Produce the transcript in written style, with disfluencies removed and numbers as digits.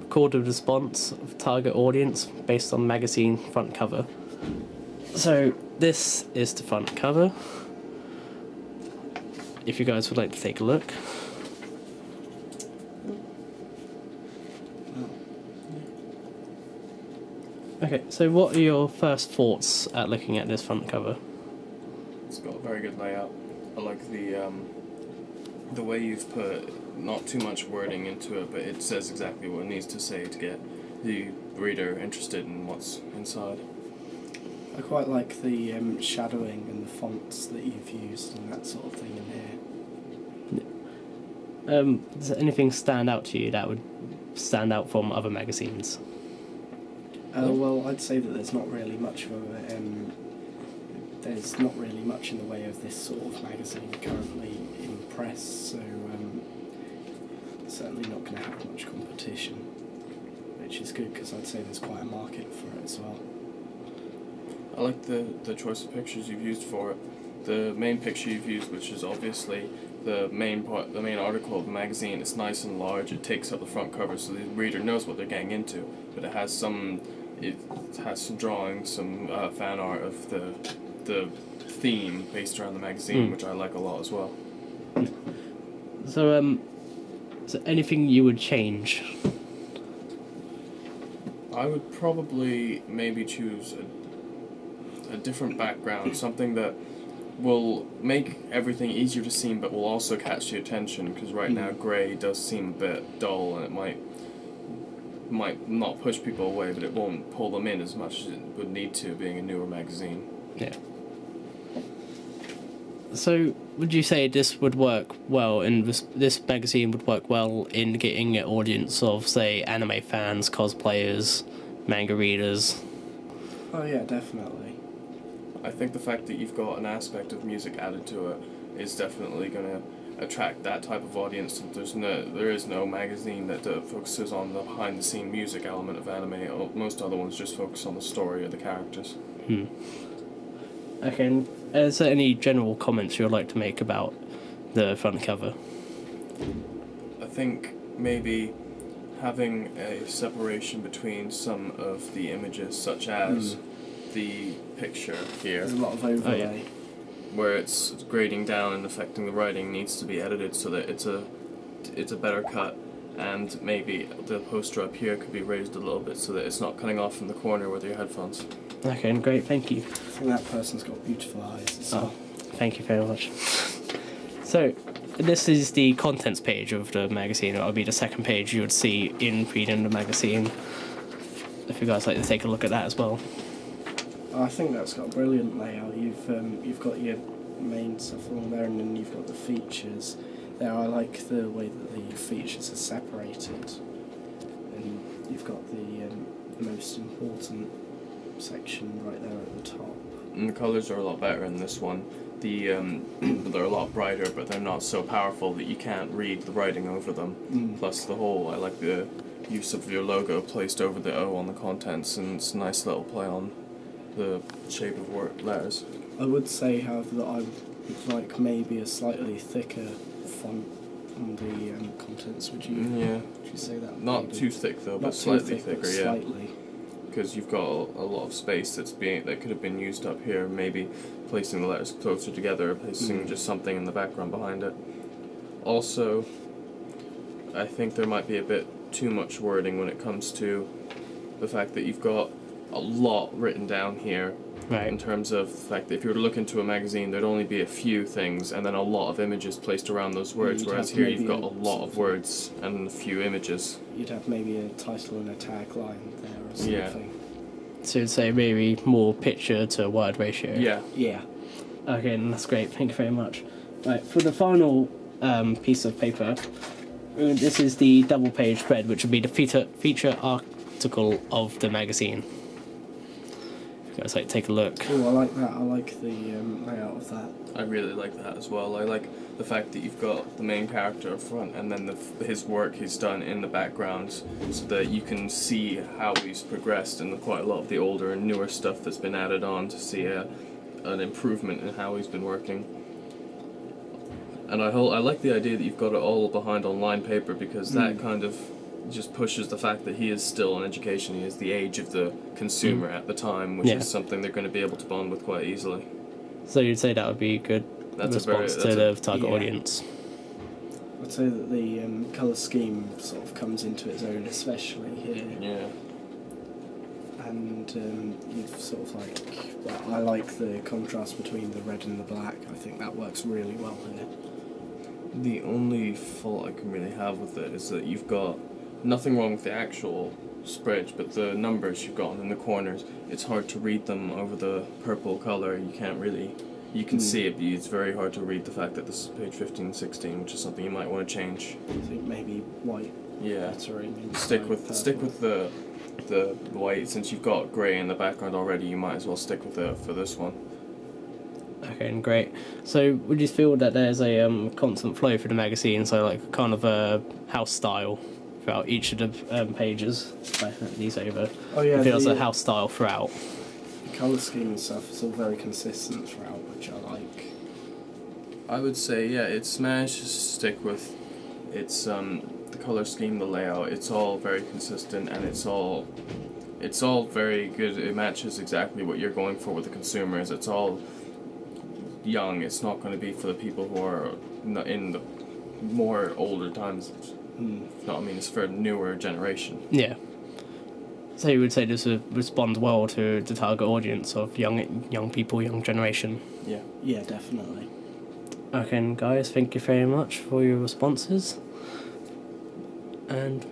recorded response of target audience based on magazine front cover. So this is the front cover. If you guys would like to take a look. Okay, so what are your first thoughts at looking at this front cover? It's got a very good layout. I like the way you've put not too much wording into it, but it says exactly what it needs to say to get the reader interested in what's inside. I quite like the shadowing and the fonts that you've used and that sort of thing in here. Does anything stand out to you that would stand out from other magazines? Well, I'd say that there's not really much of there's not really much in the way of this sort of magazine currently in press, so certainly not going to have much competition, which is good because I'd say there's quite a market for it as well. I like the choice of pictures you've used for it. The main picture you've used, which is obviously the main article of the magazine, it's nice and large. It takes up the front cover, so the reader knows what they're getting into. But it has some drawings, some fan art of the theme based around the magazine, which I like a lot as well. So, so anything you would change? I would probably maybe choose a different background, something that will make everything easier to see but will also catch your attention, because right now grey does seem a bit dull and it might not push people away, but it won't pull them in as much as it would need to, being a newer magazine. Yeah. So, would you say this would work well in this magazine would work well in getting an audience of, say, anime fans, cosplayers, manga readers? Oh yeah, definitely. I think the fact that you've got an aspect of music added to it is definitely going to attract that type of audience. There is no magazine that focuses on the behind-the-scene music element of anime. Most other ones just focus on the story or the characters. Okay, and is there any general comments you would like to make about the front cover? I think maybe having a separation between some of the images, such as the picture here, There's a lot of overlay. where it's grading down and affecting the writing, needs to be edited so that it's a better cut, and maybe the poster up here could be raised a little bit so that it's not cutting off from the corner with your headphones. Okay, great, thank you. I think that person's got beautiful eyes as well. Thank you very much. So, this is the contents page of the magazine. It will be the second page you would see in reading the magazine. If you guys like to take a look at that as well. I think that's got a brilliant layout. You've got your main stuff along there, and then you've got the features there. I like the way that the features are separated, and you've got the most important section right there at the top. And the colours are a lot better in this one. They're a lot brighter, but they're not so powerful that you can't read the writing over them. Plus I like the use of your logo placed over the O on the contents, and it's a nice little play on the shape of letters. I would say, however, that I would like maybe a slightly thicker font on the contents. Would you say that? Not maybe? too thick though, Not but too slightly thick, thicker, but slightly. Because you've got a lot of space that could have been used up here, maybe placing the letters closer together, or placing just something in the background behind it. Also, I think there might be a bit too much wording when it comes to the fact that you've got a lot written down here. Right. In terms of the fact that if you were to look into a magazine, there'd only be a few things and then a lot of images placed around those words, whereas here you've got a lot of words and a few images. You'd have maybe a title and a tagline there or something. Yeah. So you'd say maybe more picture to word ratio? Yeah. Yeah. Okay, and that's great, thank you very much. Right, for the final piece of paper, this is the double page spread, which would be the feature article of the magazine. Guys, like, take a look. Oh, I like that. I like the layout of that. I really like that as well. I like the fact that you've got the main character up front and then his work he's done in the background, so that you can see how he's progressed and quite a lot of the older and newer stuff that's been added on to see an improvement in how he's been working. And I like the idea that you've got it all behind on lined paper, because that kind of just pushes the fact that he is still in education. He is the age of the consumer at the time, which Yeah. is something they're going to be able to bond with quite easily. So you'd say that would be a good That's response a to very, the target yeah. audience. I'd say that the colour scheme sort of comes into its own, especially here. yeah. And you've sort of like, well, I like the contrast between the red and the black. I think that works really well here. The only fault I can really have with it is that you've got nothing wrong with the actual spread, but the numbers you've got in the corners, it's hard to read them over the purple colour. You can't really, you can see it, but it's very hard to read the fact that this is page 15 and 16, which is something you might want to change. I think maybe white Yeah. lettering. Stick with the white. Since you've got grey in the background already, you might as well stick with it for this one. Okay, and great. So would you feel that there's a constant flow for the magazine, so like kind of a house style throughout each of the pages? I hand these over. Oh yeah, It feels the a house style throughout. colour scheme and stuff is all very consistent throughout, which I like. I would say, yeah, it's managed to stick with its the color scheme, the layout. It's all very consistent, and it's all very good. It matches exactly what you're going for with the consumers. It's all young. It's not going to be for the people who are in the more older times. No, I mean, it's for a newer generation. Yeah. So you would say this would respond well to the target audience of young people, young generation. Yeah. Yeah, definitely. Okay, and guys, thank you very much for your responses. And